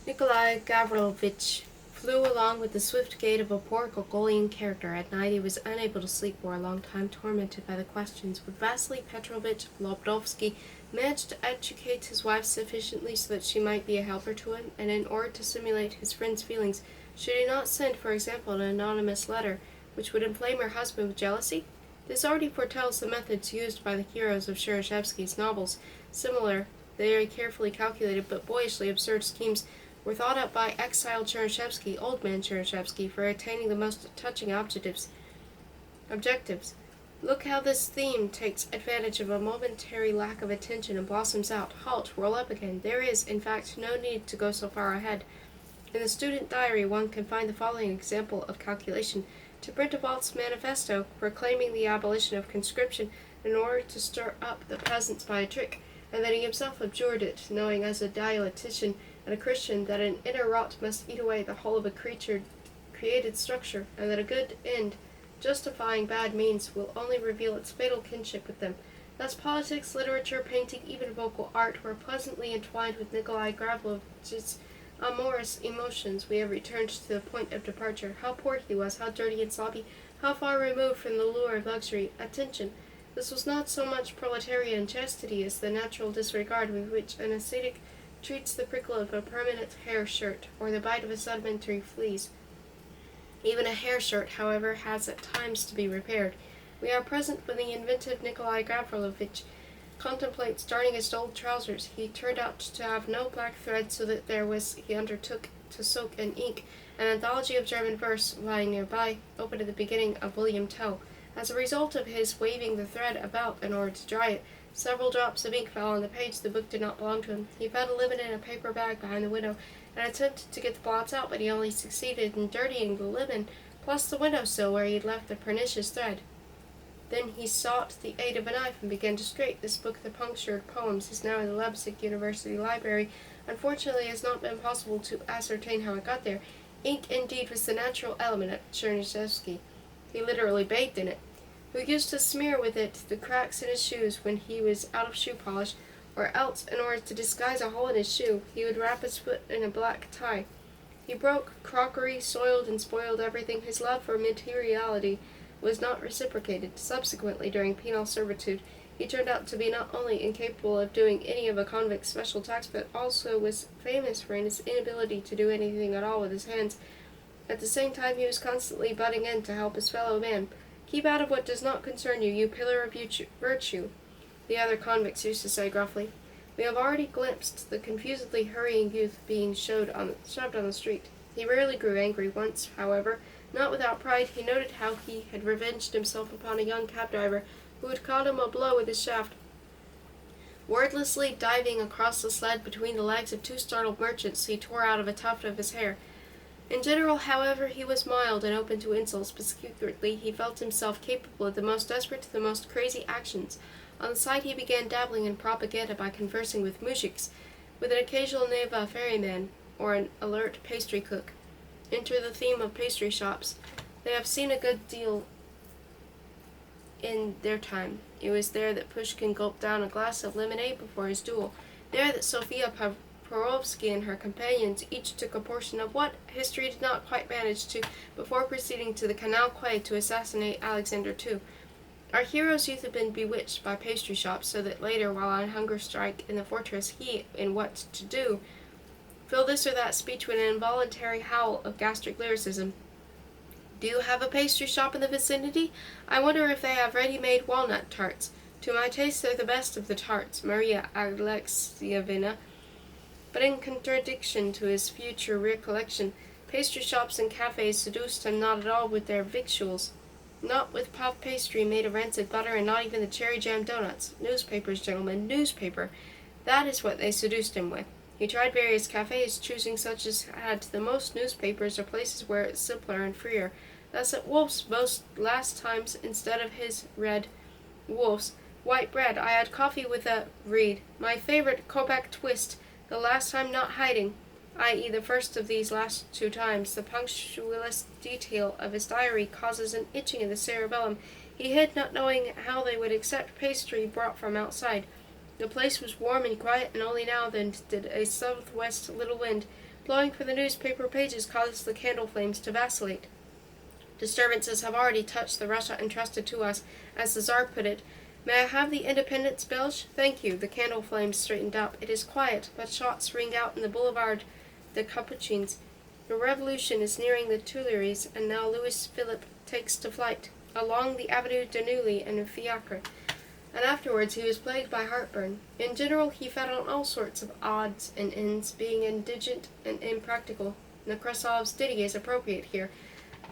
Nikolai Gavrilovitch flew along with the swift gait of a poor Gogolian character. At night he was unable to sleep for a long time, tormented by the questions. Would Vasily Petrovich Lobdovsky manage to educate his wife sufficiently so that she might be a helper to him, and in order to simulate his friend's feelings, should he not send, for example, an anonymous letter, which would inflame her husband with jealousy? This already foretells the methods used by the heroes of Shereshevsky's novels. Similar, very carefully calculated but boyishly absurd schemes were thought up by exiled Chernyshevsky, old man Chernyshevsky, for attaining the most touching objectives. Look how this theme takes advantage of a momentary lack of attention and blossoms out. Halt, roll up again. There is, in fact, no need to go so far ahead. In the student diary one can find the following example of calculation. To print a false manifesto proclaiming the abolition of conscription in order to stir up the peasants by a trick, and that he himself abjured it, knowing as a dialectician and a Christian that an inner rot must eat away the whole of a created structure, and that a good end, justifying bad means, will only reveal its fatal kinship with them. Thus politics, literature, painting, even vocal art were pleasantly entwined with Nikolai Gavrilovich's amorous emotions. We have returned to the point of departure. How poor he was, how dirty and sloppy, how far removed from the lure of luxury. Attention! This was not so much proletarian chastity as the natural disregard with which an ascetic treats the prickle of a permanent hair shirt, or the bite of a sedimentary fleas. Even a hair shirt, however, has at times to be repaired. We are present when the inventive Nikolai Gavrilovitch contemplates darning his old trousers. He turned out to have no black thread, so that he undertook to soak in ink an anthology of German verse lying nearby, open at the beginning of William Tell. As a result of his waving the thread about in order to dry it, several drops of ink fell on the page. The book did not belong to him. He found a lemon in a paper bag behind the window, and attempted to get the blots out, but he only succeeded in dirtying the lemon, plus the window-sill where he had left the pernicious thread. Then he sought the aid of a knife and began to scrape. This book, The Punctured Poems, is now in the Leipzig University Library. Unfortunately, it has not been possible to ascertain how it got there. Ink, indeed, was the natural element of Chernyshevsky. He literally bathed in it. Who used to smear with it the cracks in his shoes when he was out of shoe polish, or else, in order to disguise a hole in his shoe, he would wrap his foot in a black tie. He broke crockery, soiled and spoiled everything. His love for materiality was not reciprocated. Subsequently, during penal servitude, he turned out to be not only incapable of doing any of a convict's special tasks, but also was famous for his inability to do anything at all with his hands. At the same time, he was constantly butting in to help his fellow man. "Keep out of what does not concern you, you pillar of virtue," the other convicts used to say gruffly. We have already glimpsed the confusedly hurrying youth being shoved on the street. He rarely grew angry. Once, however, not without pride, he noted how he had revenged himself upon a young cab driver who had caught him a blow with his shaft. Wordlessly diving across the sled between the legs of two startled merchants, he tore out a tuft of his hair. In general, however, he was mild and open to insults, but secretly he felt himself capable of the most desperate, the most crazy actions. On the side, he began dabbling in propaganda by conversing with moujiks, with an occasional Neva ferryman, or an alert pastry cook. Enter the theme of pastry shops. They have seen a good deal in their time. It was there that Pushkin gulped down a glass of lemonade before his duel. There that Sophia Perovsky and her companions each took a portion of what history did not quite manage to before proceeding to the Canal Quay to assassinate Alexander II. Our hero's youth had been bewitched by pastry shops, so that later, while on hunger strike in the fortress, he, in What to Do, filled this or that speech with an involuntary howl of gastric lyricism. "Do you have a pastry shop in the vicinity? I wonder if they have ready-made walnut tarts. To my taste they're the best of the tarts, Maria Alexievna." But in contradiction to his future recollection, pastry shops and cafes seduced him not at all with their victuals, not with puff pastry made of rancid butter, and not even the cherry jam doughnuts. Newspapers, gentlemen, newspaper. That is what they seduced him with. He tried various cafes, choosing such as had the most newspapers or places where it's simpler and freer. Thus at Wolf's most last times, instead of his Wolf's white bread, I had coffee with a reed, my favorite Kopak twist, the last time not hiding, i.e. the first of these last two times. The punctualist detail of his diary causes an itching in the cerebellum. He hid, not knowing how they would accept pastry brought from outside. The place was warm and quiet, and only now then did a southwest little wind blowing from the newspaper pages caused the candle flames to vacillate. Disturbances have already touched the Russia entrusted to us, as the Tsar put it. May I have the Independence Belge? Thank you. The candle flames straightened up. It is quiet, but shots ring out in the Boulevard des Capuchins. The revolution is nearing the Tuileries, and now Louis Philippe takes to flight along the Avenue de Neuilly in a fiacre. And afterwards he was plagued by heartburn. In general, he fed on all sorts of odds and ends, being indigent and impractical. Nekrasov's ditty is appropriate here.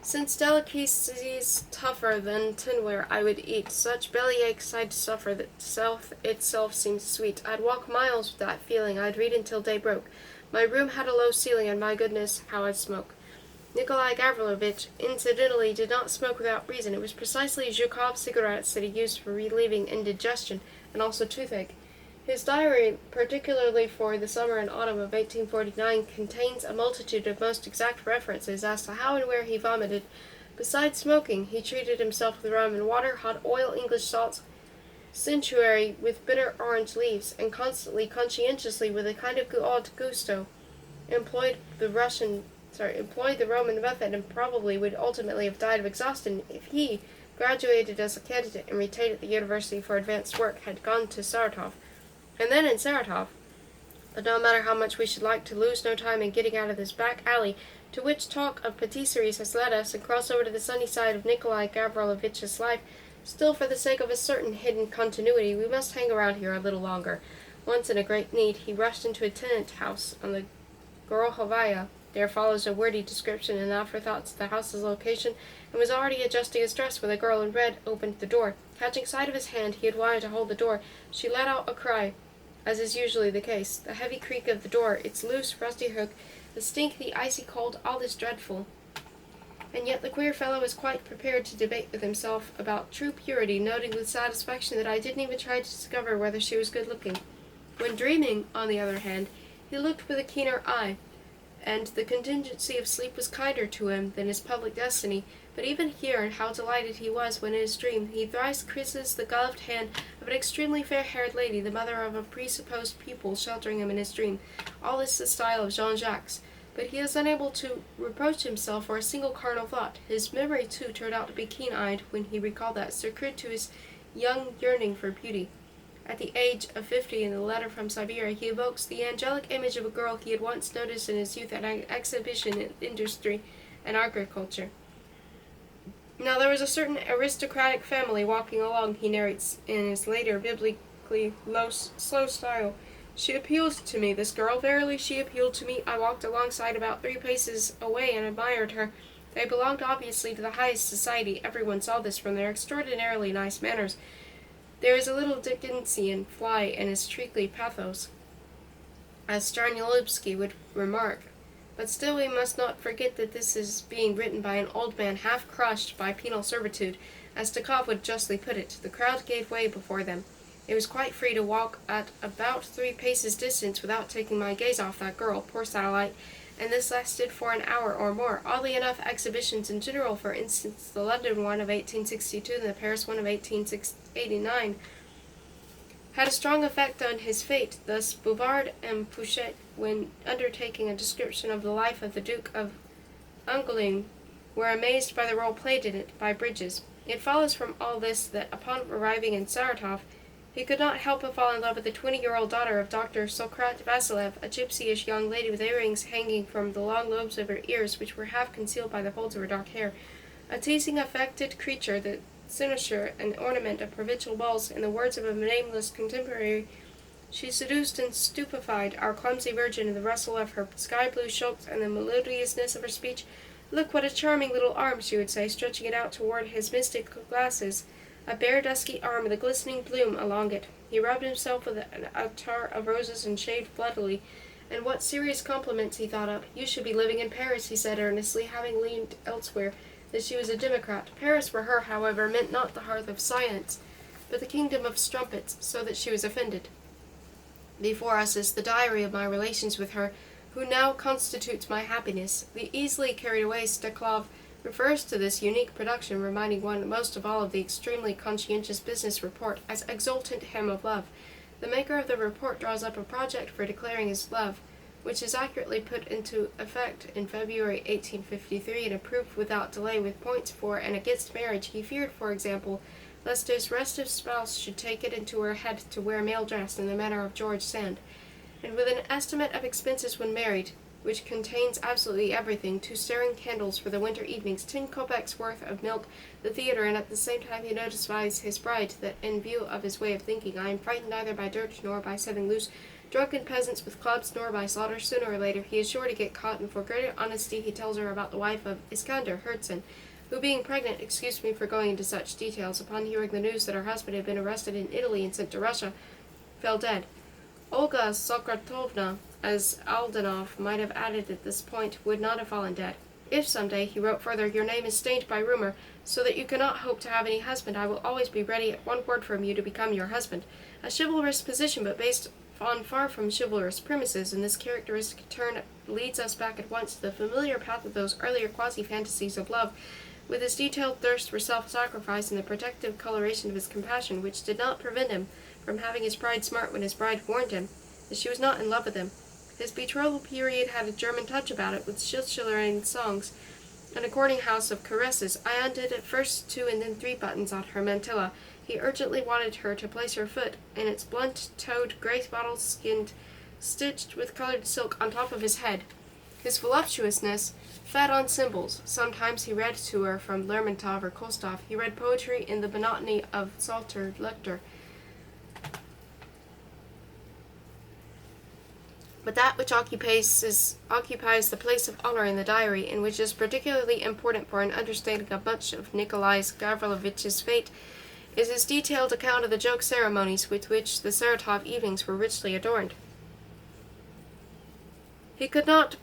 Since delicacies tougher than tinware I would eat, such bellyaches I'd suffer that self itself seems sweet. I'd walk miles with that feeling, I'd read until day broke. My room had a low ceiling, and my goodness, how I'd smoke. Nikolai Gavrilovich, incidentally, did not smoke without reason. It was precisely Zhukov cigarettes that he used for relieving indigestion, and also toothache. His diary, particularly for the summer and autumn of 1849, contains a multitude of most exact references as to how and where he vomited. Besides smoking, he treated himself with rum and water, hot oil, English salts, centuary with bitter orange leaves, and constantly, conscientiously, with a kind of odd gusto, employed the Roman method, and probably would ultimately have died of exhaustion if he, graduated as a candidate and retained at the University for advanced work, had gone to Saratov. And then in Saratov. But no matter how much we should like to lose no time in getting out of this back alley to which talk of patisseries has led us, and cross over to the sunny side of Nikolai Gavrilovich's life, still for the sake of a certain hidden continuity, we must hang around here a little longer. Once in a great need, he rushed into a tenant house on the Gorohovaya. There follows a wordy description and afterthoughts of the house's location, and was already adjusting his dress when the girl in red opened the door. Catching sight of his hand, he had wanted to hold the door. She let out a cry, as is usually the case. The heavy creak of the door, its loose, rusty hook, the stink, the icy cold, all this dreadful. And yet the queer fellow was quite prepared to debate with himself about true purity, noting with satisfaction that I didn't even try to discover whether she was good-looking. When dreaming, on the other hand, he looked with a keener eye, and the contingency of sleep was kinder to him than his public destiny. But even here, how delighted he was when in his dream he thrice kisses the gloved hand of an extremely fair-haired lady, the mother of a presupposed pupil, sheltering him in his dream. All this the style of Jean-Jacques. But he is unable to reproach himself for a single carnal thought. His memory, too, turned out to be keen-eyed when he recalled that, secured to his young yearning for beauty. At the age of 50, in the letter from Siberia, he evokes the angelic image of a girl he had once noticed in his youth at an exhibition in industry and agriculture. Now there was a certain aristocratic family walking along, he narrates in his later biblically slow style. She appealed to me, this girl. Verily, she appealed to me. I walked alongside about 3 paces away and admired her. They belonged obviously to the highest society. Everyone saw this from their extraordinarily nice manners. There is a little Dickensian fly in his treacly pathos, as Starnulubsky would remark. But still we must not forget that this is being written by an old man half crushed by penal servitude, as Nabokov would justly put it. The crowd gave way before them. It was quite free to walk at about 3 paces distance without taking my gaze off that girl, poor satellite, and this lasted for an hour or more. Oddly enough, exhibitions in general, for instance, the London one of 1862 and the Paris one of 1889, had a strong effect on his fate. Thus, Bouvard and Pouchet, when undertaking a description of the life of the Duke of Angoulême, were amazed by the role played in it by Bridges. It follows from all this that upon arriving in Saratov, he could not help but fall in love with the 20-year-old daughter of Dr. Sokrat Vasilev, a gypsyish young lady with earrings hanging from the long lobes of her ears, which were half concealed by the folds of her dark hair. A teasing, affected creature, the cynosure and ornament of provincial balls, in the words of a nameless contemporary, she seduced and stupefied our clumsy virgin in the rustle of her sky-blue shoulders and the melodiousness of her speech. Look, what a charming little arm, she would say, stretching it out toward his mystic glasses, a bare dusky arm with a glistening bloom along it. He rubbed himself with an attar of roses and shaved bloodily. And what serious compliments he thought of. You should be living in Paris, he said earnestly, having leaned elsewhere, that she was a democrat. Paris for her, however, meant not the hearth of science, but the kingdom of strumpets, so that she was offended. Before us is the diary of my relations with her, who now constitutes my happiness. The easily carried away Steklov refers to this unique production, reminding one most of all of the extremely conscientious business report, as exultant hymn of love. The maker of the report draws up a project for declaring his love, which is accurately put into effect in February 1853 and approved without delay with points for and against marriage. He feared, for example, lest his restive spouse should take it into her head to wear male dress in the manner of George Sand, and with an estimate of expenses when married, which contains absolutely everything, 2 staring candles for the winter evenings, 10 kopecks worth of milk, the theatre, and at the same time he notifies his bride that, in view of his way of thinking, I am frightened neither by dirt nor by setting loose drunken peasants with clubs nor by slaughter. Sooner or later he is sure to get caught, and for greater honesty he tells her about the wife of Iskander Herzen, who, being pregnant, excuse me for going into such details, upon hearing the news that her husband had been arrested in Italy and sent to Russia, fell dead. Olga Sokratovna, as Aldanov might have added at this point, would not have fallen dead. If some day, he wrote further, your name is stained by rumor, so that you cannot hope to have any husband, I will always be ready at one word from you to become your husband. A chivalrous position, but based on far from chivalrous premises, and this characteristic turn leads us back at once to the familiar path of those earlier quasi-fantasies of love, with his detailed thirst for self-sacrifice and the protective coloration of his compassion, which did not prevent him from having his pride smart when his bride warned him that she was not in love with him. His betrothal period had a German touch about it, with Schillerine songs, and a courting house of caresses. I undid at first 2 and then 3 buttons on her mantilla. He urgently wanted her to place her foot in its blunt-toed, gray-bottle skinned, stitched with colored silk on top of his head. His voluptuousness fed on symbols. Sometimes he read to her from Lermontov or Kostov. He read poetry in the monotony of Psalter Lector. But that which occupies the place of honor in the diary, and which is particularly important for an understanding of much of Nikolai Gavrilovich's fate, is his detailed account of the joke ceremonies with which the Saratov evenings were richly adorned. He could not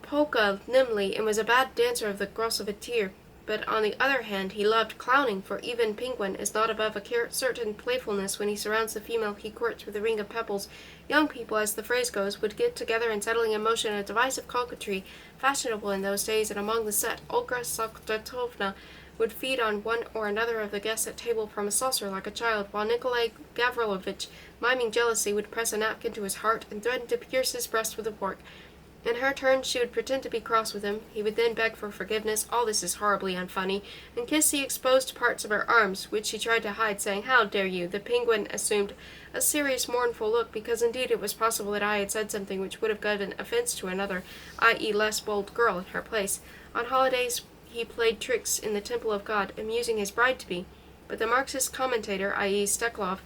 polka nimbly, and was a bad dancer of the grossovetir, but on the other hand he loved clowning, for even Penguin is not above a certain playfulness when he surrounds the female he courts with a ring of pebbles. Young people, as the phrase goes, would get together and settling in motion a device of coquetry, fashionable in those days, and among the set, Olga Sokratovna would feed on one or another of the guests at table from a saucer like a child, while Nikolai Gavrilovich, miming jealousy, would press a napkin to his heart and threaten to pierce his breast with a fork. In her turn, she would pretend to be cross with him. He would then beg for forgiveness, all this is horribly unfunny, and kiss the exposed parts of her arms, which she tried to hide, saying, how dare you? The Penguin assumed a serious, mournful look, because indeed it was possible that I had said something which would have given offense to another, i.e. less bold girl, in her place. On holidays he played tricks in the temple of God, amusing his bride to be. But the Marxist commentator, i.e. Steklov,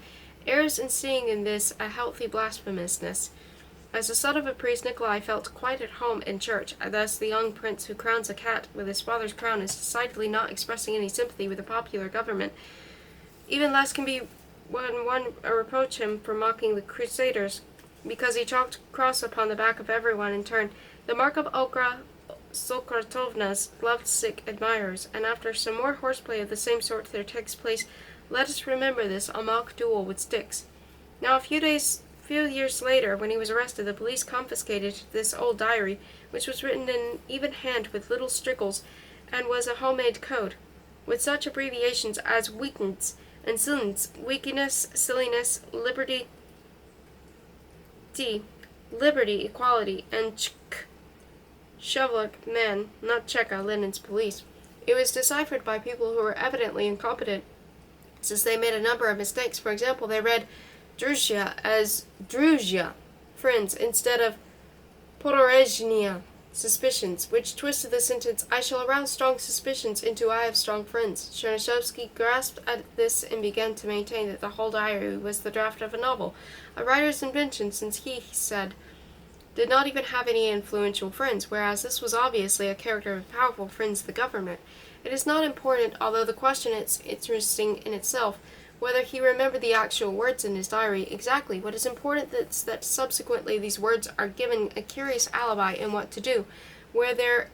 errs in seeing in this a healthy blasphemousness. As the son of a priest, Nikolai felt quite at home in church. Thus the young prince who crowns a cat with his father's crown is decidedly not expressing any sympathy with the popular government. Even less can be when one reproach him for mocking the Crusaders, because he chalked cross upon the back of everyone in turn, the mark of Olga Sokratovna's lovesick admirers, and after some more horseplay of the same sort there takes place, let us remember this, a mock duel with sticks. Now a few years later, when he was arrested, the police confiscated this old diary, which was written in even hand with little strickles, and was a homemade code, with such abbreviations as weakness and silence, weakness, silliness, liberty, equality, and Shovlik, man, not Cheka, Lenin's police. It was deciphered by people who were evidently incompetent, since they made a number of mistakes. For example, they read Druzhya as Druzhya, friends, instead of Podorezhnia, suspicions, which twisted the sentence, I shall arouse strong suspicions into I have strong friends. Chernyshevsky grasped at this and began to maintain that the whole diary was the draft of a novel, a writer's invention, since he said, did not even have any influential friends, whereas this was obviously a character of powerful friends of the government. It is not important, although the question is interesting in itself, whether he remembered the actual words in his diary exactly. What is important is that subsequently these words are given a curious alibi in what to do, where their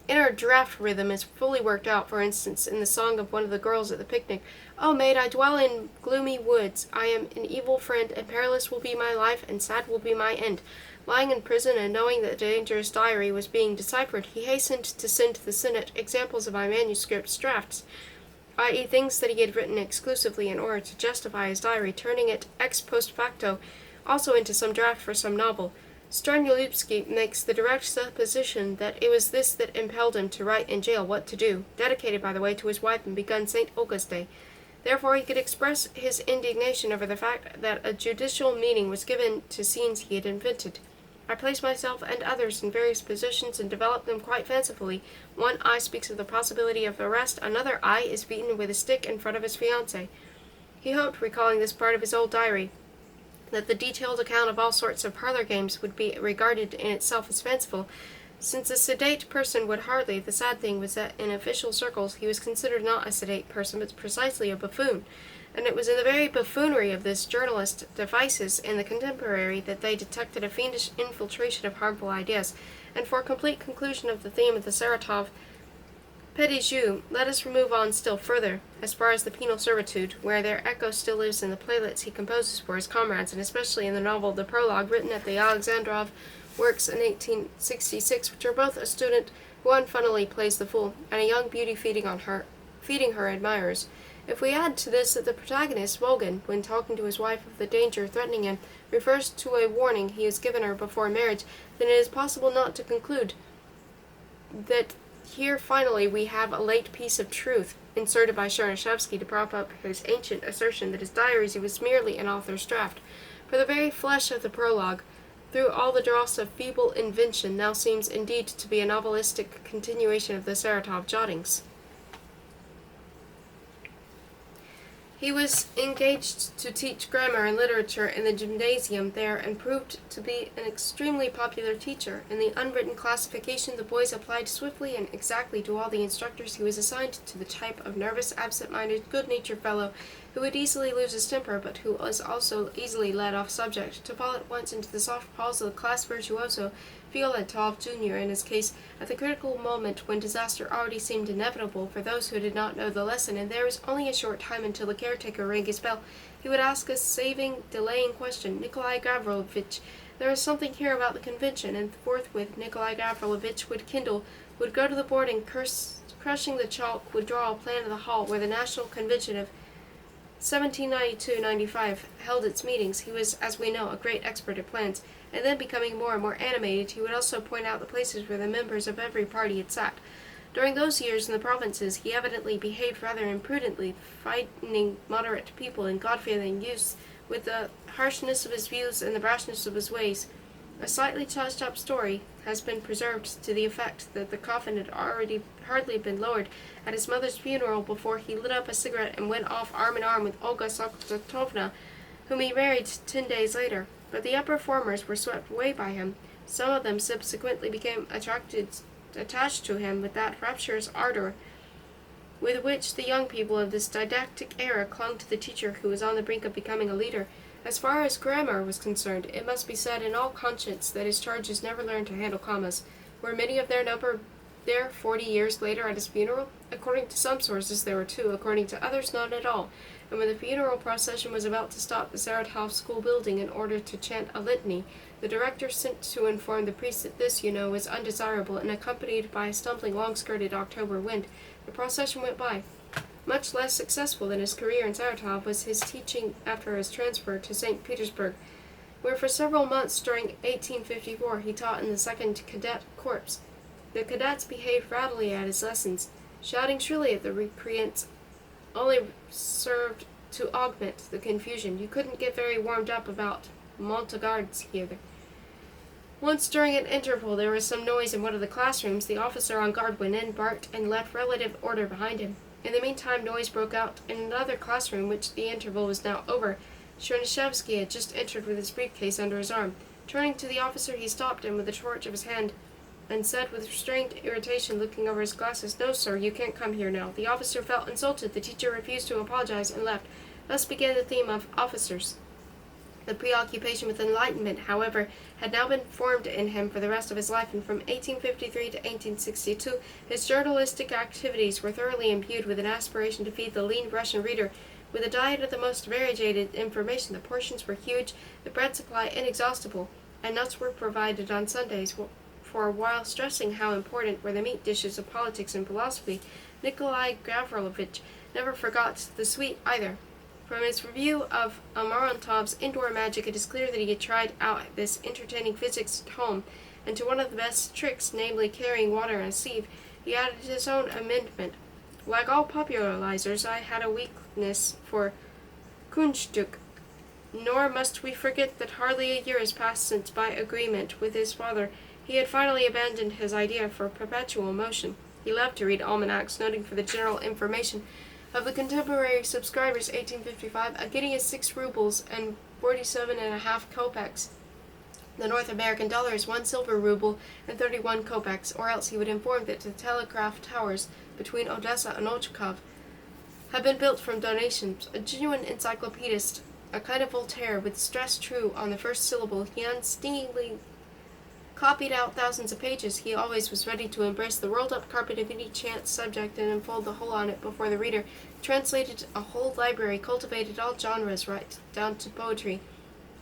inner draft rhythm is fully worked out. For instance, in the song of one of the girls at the picnic, "Oh, maid, I dwell in gloomy woods. I am an evil friend, and perilous will be my life, and sad will be my end." Lying in prison and knowing that the dangerous diary was being deciphered, he hastened to send to the Senate examples of my manuscript drafts, i.e. things that he had written exclusively in order to justify his diary, turning it ex post facto also into some draft for some novel. Stranulupski makes the direct supposition that it was this that impelled him to write in jail What to Do, dedicated, by the way, to his wife and begun St. Olga's Day. Therefore, he could express his indignation over the fact that a judicial meaning was given to scenes he had invented. I place myself and others in various positions and develop them quite fancifully. One eye speaks of the possibility of arrest, another eye is beaten with a stick in front of his fiancée. He hoped, recalling this part of his old diary, that the detailed account of all sorts of parlor games would be regarded in itself as fanciful, since a sedate person would hardly. The sad thing was that in official circles he was considered not a sedate person, but precisely a buffoon, and it was in the very buffoonery of this journalist's devices in the Contemporary that they detected a fiendish infiltration of harmful ideas. And for a complete conclusion of the theme of the Saratov Petit Jeu, let us remove on still further, as far as the penal servitude, where their echo still lives in the playlets he composes for his comrades, and especially in the novel The Prologue, written at the Alexandrov Works in 1866, which are both a student who unfunnily plays the fool, and a young beauty feeding her admirers. If we add to this that the protagonist, Volgin, when talking to his wife of the danger threatening him, refers to a warning he has given her before marriage, then it is possible not to conclude that here finally we have a late piece of truth inserted by Chernyshevsky to prop up his ancient assertion that his diaries was merely an author's draft. For the very flesh of the prologue, through all the dross of feeble invention, now seems indeed to be a novelistic continuation of the Saratov jottings. He was engaged to teach grammar and literature in the gymnasium there, and proved to be an extremely popular teacher. In the unwritten classification, the boys applied swiftly and exactly to all the instructors. He was assigned to the type of nervous, absent-minded, good-natured fellow who would easily lose his temper, but who was also easily led off subject, to fall at once into the soft paws of the class virtuoso, Fioletov Jr. in his case, at the critical moment when disaster already seemed inevitable for those who did not know the lesson, and there was only a short time until the caretaker rang his bell. He would ask a saving, delaying question, "Nikolai Gavrilovitch, there is something here about the convention," and forthwith Nikolai Gavrilovitch would kindle, would go to the board, and crushing the chalk, would draw a plan of the hall where the National Convention of 1792-95 held its meetings. He was, as we know, a great expert at plans, and then, becoming more and more animated, he would also point out the places where the members of every party had sat. During those years in the provinces, he evidently behaved rather imprudently, frightening moderate people and God-fearing youths with the harshness of his views and the brashness of his ways. A slightly touched-up story has been preserved to the effect that the coffin had already hardly been lowered at his mother's funeral before he lit up a cigarette and went off arm in arm with Olga Sokotovna, whom he married 10 days later. But the upper formers were swept away by him. Some of them subsequently became attached to him with that rapturous ardor with which the young people of this didactic era clung to the teacher who was on the brink of becoming a leader. As far as grammar was concerned, it must be said in all conscience that his charges never learned to handle commas. Were many of their number there 40 years later at his funeral? According to some sources there were 2, according to others none at all. And when the funeral procession was about to stop the Saratov school building in order to chant a litany, the director sent to inform the priest that this, was undesirable, and accompanied by a stumbling, long-skirted October wind, the procession went by. Much less successful than his career in Saratov was his teaching after his transfer to St. Petersburg, where for several months during 1854 he taught in the 2nd Cadet Corps. The cadets behaved rowdily at his lessons, shouting shrilly at the recreants only served to augment the confusion. You couldn't get very warmed up about Montagards here. Once during an interval there was some noise in one of the classrooms. The officer on guard went in, barked, and left relative order behind him. In the meantime noise broke out in another classroom, which the interval was now over. Chernyshevsky had just entered with his briefcase under his arm. Turning to the officer, he stopped him with the torch of his hand, and said with restrained irritation, looking over his glasses, "No, sir, you can't come here now." The officer felt insulted. The teacher refused to apologize and left. Thus began the theme of officers. The preoccupation with enlightenment, however, had now been formed in him for the rest of his life, and from 1853 to 1862 his journalistic activities were thoroughly imbued with an aspiration to feed the lean Russian reader with a diet of the most variegated information. The portions were huge, the bread supply inexhaustible, and nuts were provided on Sundays. For while stressing how important were the meat dishes of politics and philosophy, Nikolai Gavrilovitch never forgot the sweet either. From his review of Amarantov's indoor magic, it is clear that he had tried out this entertaining physics at home, and to one of the best tricks, namely carrying water in a sieve, he added his own amendment. Like all popularizers, I had a weakness for Kunststück, nor must we forget that hardly a year has passed since, by agreement with his father, he had finally abandoned his idea for perpetual motion. He loved to read almanacs, noting for the general information of the contemporary subscribers 1855, a guinea is 6 rubles and 47.5 kopecks. The North American dollar is 1 silver ruble and 31 kopecks, or else he would inform that the telegraph towers between Odessa and Ochkov had been built from donations. A genuine encyclopedist, a kind of Voltaire, with stress true on the first syllable, he unstingingly copied out thousands of pages. He always was ready to embrace the rolled-up carpet of any chance subject and unfold the whole on it before the reader, translated a whole library, cultivated all genres right down to poetry,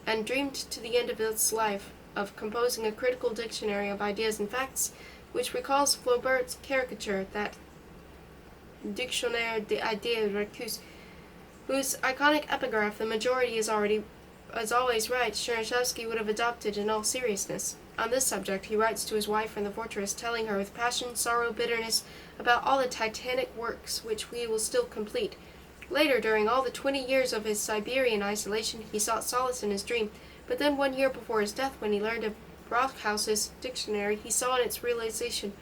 and dreamed to the end of his life of composing a critical dictionary of ideas and facts, which recalls Flaubert's caricature, that Dictionnaire des idées reçues, whose iconic epigraph, "The majority is always right," Chernyshevsky would have adopted in all seriousness. On this subject, he writes to his wife from the fortress, telling her with passion, sorrow, bitterness, about all the titanic works which he will still complete. Later, during all the 20 years of his Siberian isolation, he sought solace in his dream, but then 1 year before his death, when he learned of Brockhaus's dictionary, he saw in its realization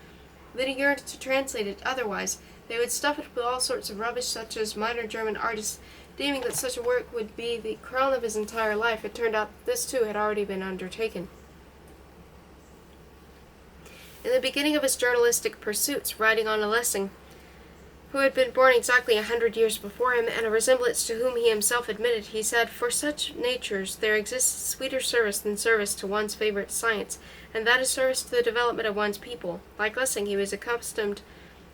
that he yearned to translate it otherwise. They would stuff it with all sorts of rubbish, such as minor German artists, deeming that such a work would be the crown of his entire life. It turned out that this too had already been undertaken. In the beginning of his journalistic pursuits, writing on a Lessing, who had been born exactly 100 years before him, and a resemblance to whom he himself admitted, he said, "For such natures there exists sweeter service than service to one's favorite science, and that is service to the development of one's people." Like Lessing, he was accustomed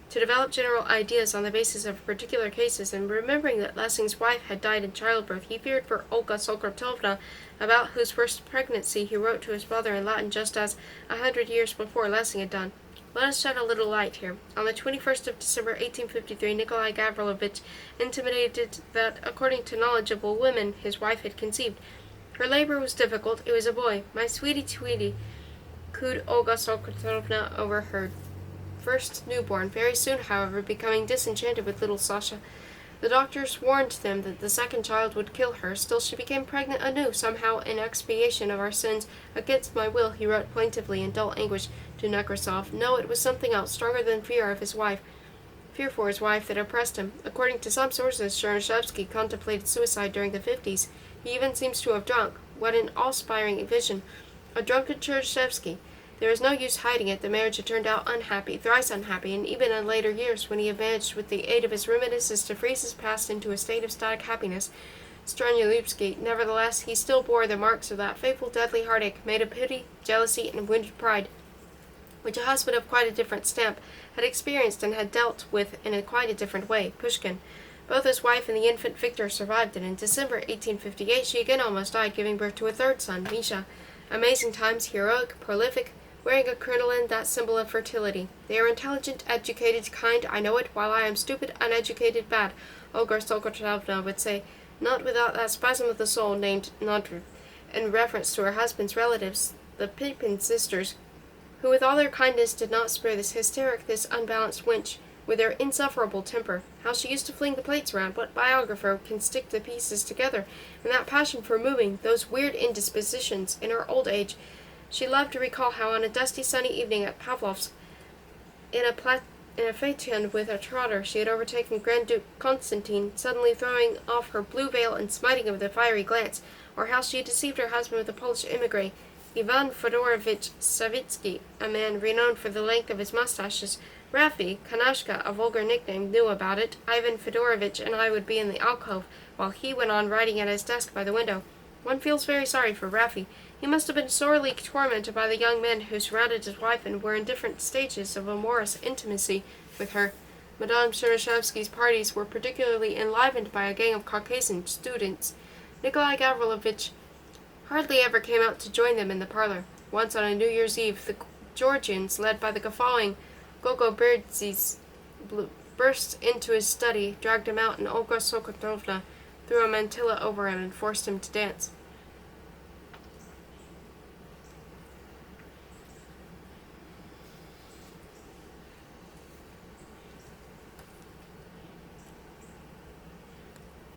to develop general ideas on the basis of particular cases, and remembering that Lessing's wife had died in childbirth, he feared for Olga Sokratovna, about whose first pregnancy he wrote to his father in Latin just as 100 years before Lessing had done. Let us shed a little light here. On the 21st of December 1853, Nikolai Gavrilovich intimated that, according to knowledgeable women, his wife had conceived. Her labor was difficult. It was a boy. "My sweetie tweetie," cooed Olga Sokratovna over her first newborn, very soon, however, becoming disenchanted with little Sasha. The doctors warned them that the second child would kill her. Still she became pregnant anew, somehow in expiation of our sins. "Against my will," he wrote plaintively in dull anguish to Nekrasov. No, it was something else, stronger than fear for his wife, that oppressed him. According to some sources, Chernyshevsky contemplated suicide during the 50s. He even seems to have drunk. What an awe-inspiring vision! A drunken Chernyshevsky. There is no use hiding it. The marriage had turned out unhappy, thrice unhappy, and even in later years, when he had managed with the aid of his reminiscences to freeze his past into a state of static happiness, Stranyulipsky, nevertheless, he still bore the marks of that fateful deadly heartache, made of pity, jealousy, and wounded pride, which a husband of quite a different stamp had experienced and had dealt with in quite a different way, Pushkin. Both his wife and the infant Victor survived, and in December 1858 she again almost died, giving birth to a third son, Misha. Amazing times, heroic, prolific, wearing a crinoline, that symbol of fertility. They are intelligent, educated, kind, I know it, while I am stupid, uneducated, bad, Olga Sokratovna would say, not without that spasm of the soul named Nadru, in reference to her husband's relatives, the Pipin sisters, who with all their kindness did not spare this hysteric, this unbalanced wench, with their insufferable temper. How she used to fling the plates around! What biographer can stick the pieces together? And that passion for moving, those weird indispositions, in her old age. She loved to recall how on a dusty sunny evening at Pavlovsk, in a phaeton with a trotter, she had overtaken Grand Duke Constantine, suddenly throwing off her blue veil and smiting him with a fiery glance, or how she had deceived her husband with a Polish emigre, Ivan Fedorovich Savitsky, a man renowned for the length of his mustaches. Rafi, Kanashka, a vulgar nickname, knew about it. Ivan Fedorovich and I would be in the alcove, while he went on writing at his desk by the window. One feels very sorry for Rafi. He must have been sorely tormented by the young men who surrounded his wife and were in different stages of amorous intimacy with her. Madame Chernyshevsky's parties were particularly enlivened by a gang of Caucasian students. Nikolai Gavrilovich hardly ever came out to join them in the parlor. Once on a New Year's Eve, the Georgians, led by the guffawing Gogoberdzis, burst into his study, dragged him out, and Olga Sokratovna, threw a mantilla over him, and forced him to dance.